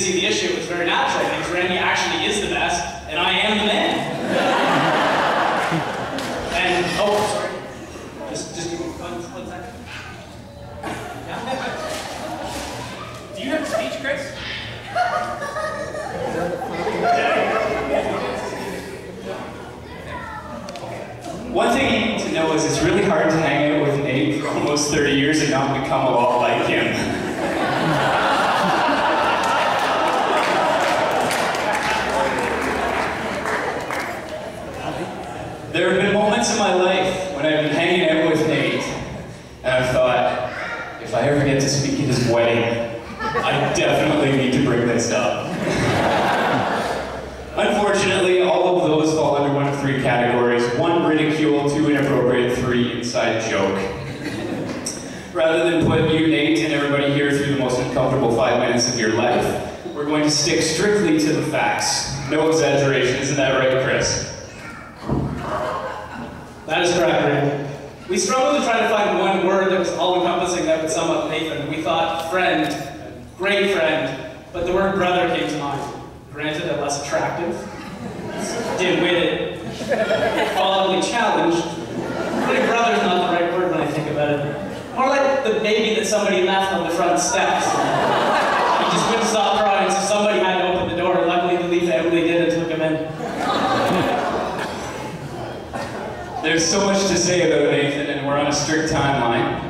see the issue. It was very natural because Randy actually is the best, and I am the man. And, oh, sorry. Just give me one second. Yeah. Do you have a speech, Chris? One thing you need to know is it's really hard to hang out with Nate for almost 30 years and not become a lot like him. There have been moments in my life when I've been hanging out with Nate and I've thought, if I ever get to speak at his wedding, I definitely need to bring this up. Unfortunately, all of those fall under one of three categories: 1, ridicule; 2, inappropriate; 3, inside joke. Rather than put you, Nate, and everybody here through the most uncomfortable 5 minutes of your life, we're going to stick strictly to the facts. No exaggeration, isn't that right, Chris? That is correct, Randy. We struggled to try to find one word that was all-encompassing that would sum up Nathan. We thought friend, great friend, but the word brother came to mind. Granted, a less attractive, dim-witted, followingly challenged. Big brother's not the right word when I think about it. More like the baby that somebody left on the front steps. He just wouldn't stop crying, so somebody had to open the door. Luckily, the Lee family did and took him in. There's so much to say about Nathan, and we're on a strict timeline.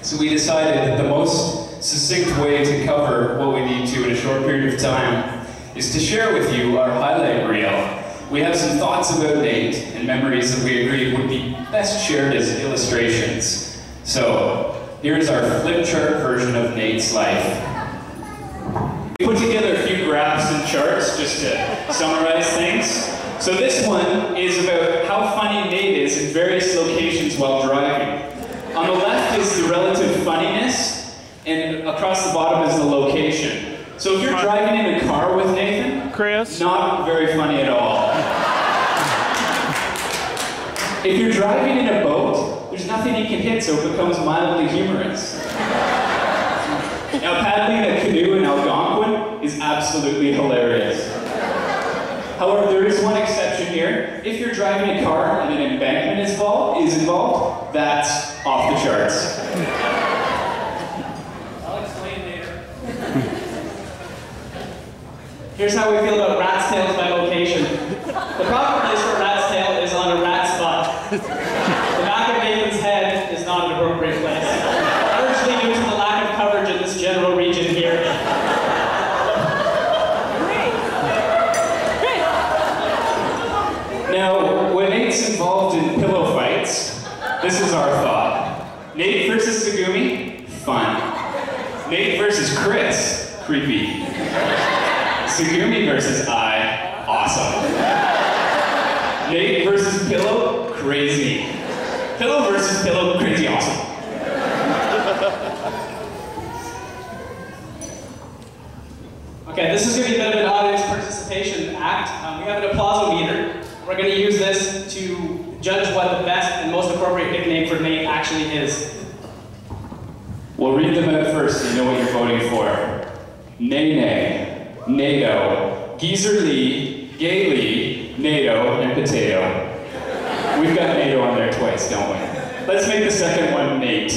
So we decided that the most succinct way to cover what we need to in a short period of time is to share with you our highlight reel. We have some thoughts about Nate and memories that we agreed would be best shared as illustrations. So, here's our flip chart version of Nate's life. We put together a few graphs and charts just to summarize things. So this one is about how funny Nate is in various locations while driving. On the left is the relative funniness, and across the bottom is the location. So if you're driving in a car with Nathan, Chris, not very funny at all. If you're driving in a boat, there's nothing he can hit, so it becomes mildly humorous. Now, paddling a canoe in Algonquin is absolutely hilarious. However, there is one exception here. If you're driving a car and an embankment is involved, that's off the charts. I'll explain later. Here's how we feel about rat's tails by location. The proper place for a rat's tail is on a rat's butt. The back of Nathan's head is not an appropriate place, largely due to the lack of coverage in this general region here. Now, when Nate's involved in pillow fights, this is our thought. Nate versus Segumi, fun. Nate versus Chris, creepy. Segumi versus I, awesome. Nate versus Pillow, crazy. Pillow versus Pillow, crazy awesome. Okay, this is going to be a bit of an audience participation act. We have an applause-o-meter. We're going to use this to judge what the best and most appropriate nickname for Nate actually is. We'll read them out first so you know what you're voting for. Nay-nay, NATO, Geezer Lee, Gay Lee, NATO, and Potato. We've got NATO on there twice, don't we? Let's make the second one Nate.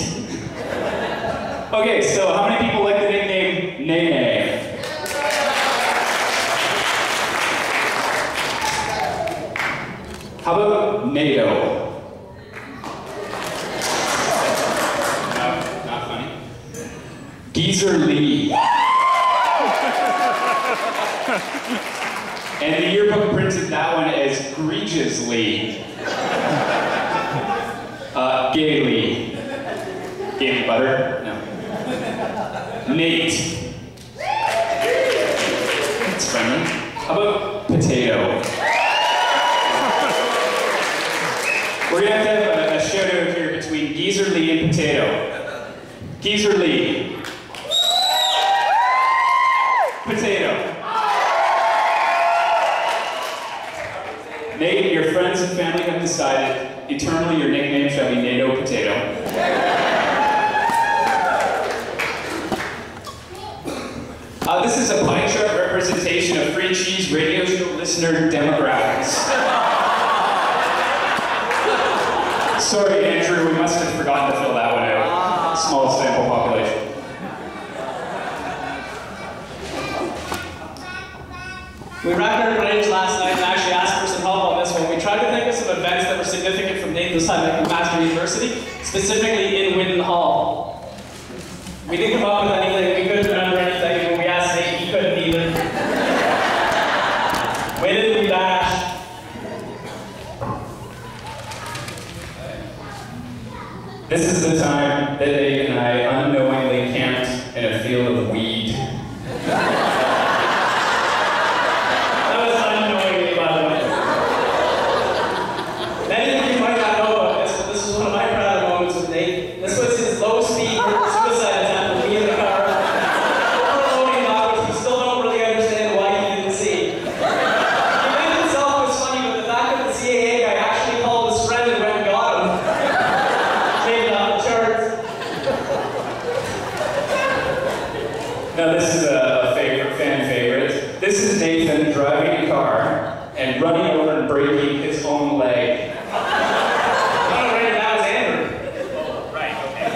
Okay, so how many people like the nickname Nay-nay? How about NATO? No, not funny. Geezer Lee. And the yearbook printed that one as Egregious Lee. Gay Lee. Gay butter? No. Nate. That's friendly. How about Potato? We're going to have a shout out here between Geezer Lee and Potato. Geezer Lee. Potato. Nate, your friends and family have decided eternally your nickname shall be NATO Potato. This is a pie chart representation of Free Cheese radio show listener demographics. Sorry, Andrew, we must have forgotten to fill that one out. Small sample population. We racked our brains last night and actually asked for some help on this one. We tried to think of some events that were significant from Nathan's time at McMaster University, specifically in Whitten Hall. We didn't come up with anything, we couldn't remember anything, and when we asked Nate, he couldn't either. Way did we dash? This is the time that Dave and I unknowingly camped in a field of weed. That was unknowingly, by the way. Many of you might not know about this, but this is one of my proud moments with Nate. This was his low-speed suicide attempt with me in the car. Overloading lot, which we still don't really understand why he didn't see. He made himself was funny, but the fact that the CAA guy actually called his friend and went and got him made it off the charts. Now this is a fan favorite. This is Nathan driving a car and running over and breaking his own leg. Oh, right, that was Andrew. Oh, right, okay.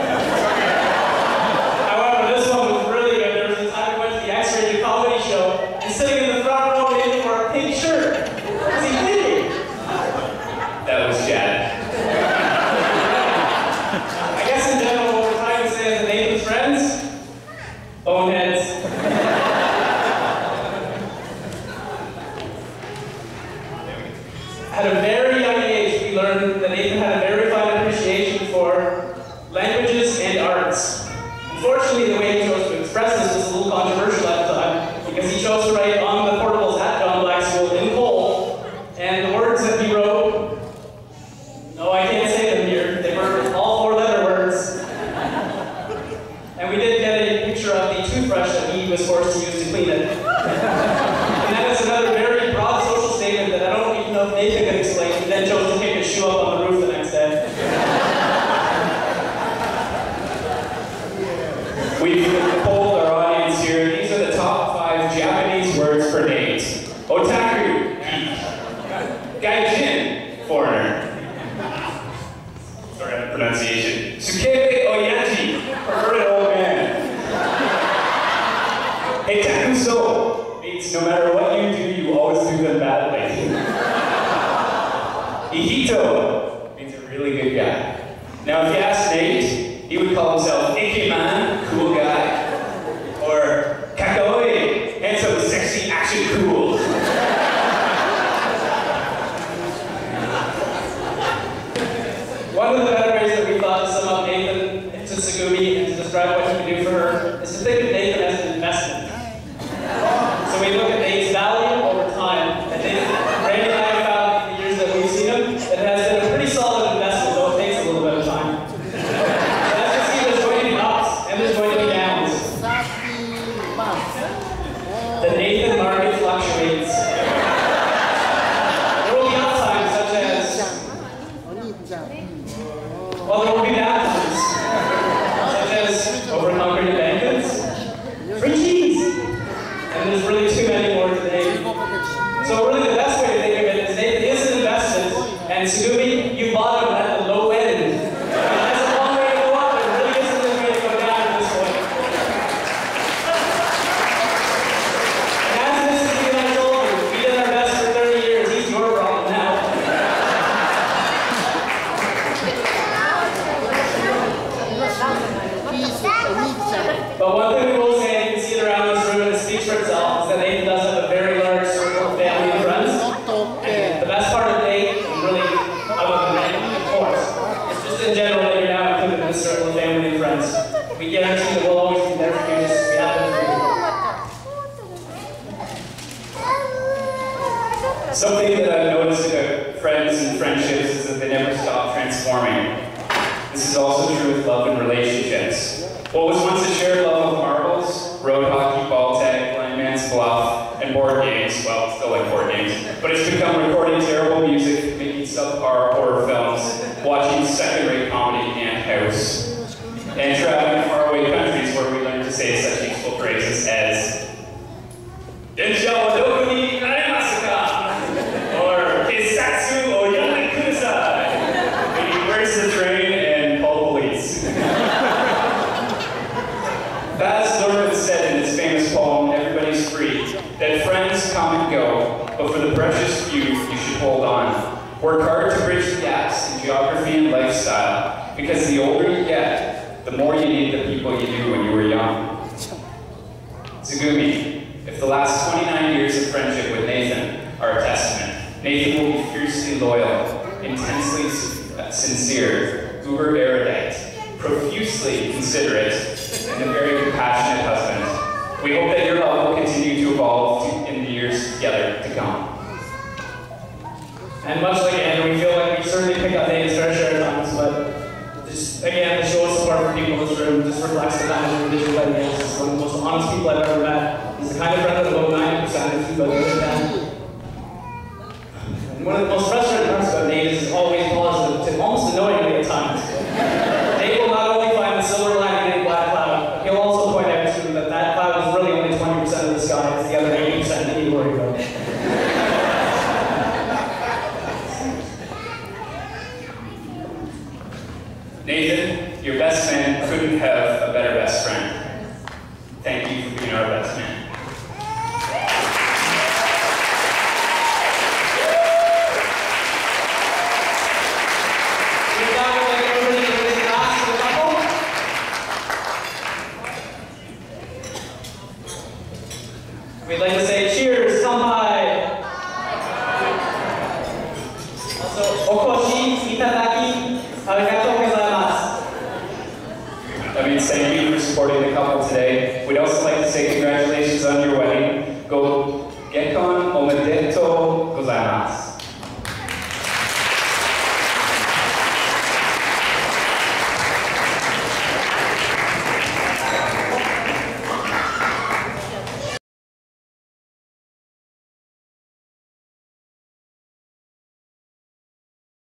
However, this one was really good. There was a time we went to the X-rated comedy show, and sitting in the front row waiting for a pink shirt. What was he thinking? That was Chad. I guess in general, what we're trying to say as Nathan's friends, boneheads. At a very young age, we learned that Nathan had a very fine appreciation for languages and arts. Unfortunately, the way he chose to express this was a little controversial at the time, because he chose to write on the portables at John Black School in Cole, and the words that he wrote, no, I can't say them here, they were all four-letter words. And we did get a picture of the toothbrush that he was forced to use to clean it. And that is another very broad social statement that I don't even know if Nathan can explain. He then chose to take his shoe up on the roof the next day. We've polled our audience here. These are the top 5 Japanese words for Nate. Otaku, geek. Gaijin, foreigner. Sorry on the pronunciation. Sukebe oyaji, perverted old man. Etakuso means no matter what you do, you always do them badly. Ihito means a really good guy. Now if you ask Nate, he would call himself Ikeman, cool guy. Or Kakoi, handsome, sexy, action, cool. One of the better ways that we thought to sum up Nathan to Sagumi and to describe what he can do for her is to think of Nathan as an investment. So we look at Nate's value over time. And Randy and I have found in the years that we've seen him that it has been a pretty solid investment, though it takes a little bit of time. So as you see, there's going to be ups and there's going to be downs. The Nathan market fluctuates. There will be up times such as, well, there will be bad times, such as over-conquering abandons, free cheese, and there's really too many more today. So really the best way to think of it is Nathan is an investment, and Sagumi, you bought him at the low end. And that's a long way to go up, there really isn't a way to go down at this point. And as Mrs. and I told you, we did our best for 30 years, he's your problem now. But one thing we will say, and you can see it around this room and it speaks for itself, is that Nathan does have a very large circle of family and friends. And the best part of Nate, really, other than Nate, of course, is just in general that you're now included in this circle of family and friends. We guarantee that we'll always be there for you just as we have been for you. Something that I've noticed about friends and friendships is that they never stop transforming. This is also true with love and relationships. What was once a shared love of marbles, road hockey, ball tag, blind man's bluff, and board games, well, still like board games, but it's become recording terrible music, making subpar horror films, watching second-rate comedy and house, and traveling to faraway countries where we learn to say such useful phrases as precious few you should hold on. Work hard to bridge the gaps in geography and lifestyle, because the older you get, the more you need the people you knew when you were young. Zagumi, if the last 29 years of friendship with Nathan are a testament, Nathan will be fiercely loyal, intensely sincere, uber erudite, profusely considerate, and a very compassionate husband. We hope that your love will continue to evolve in the years together to come. And much like Andrew, we feel like we certainly pick up Nathan's fair share of times, but just again, the show of support for people in this room just reflects the kind of individual that he is. He's one of the most honest people I've ever met. He's the kind of friend that about 90% of people have ever met. And one of the most frustrating parts about Nate is he's always positive, almost annoyingly at times. Nate will not only find the silver lining in a black cloud, but he'll also point out to you that that cloud is really only 20% of the sky, it's the other 80% that you worry about. Nathan, your best man couldn't have a better best friend. Thank you for being our best man.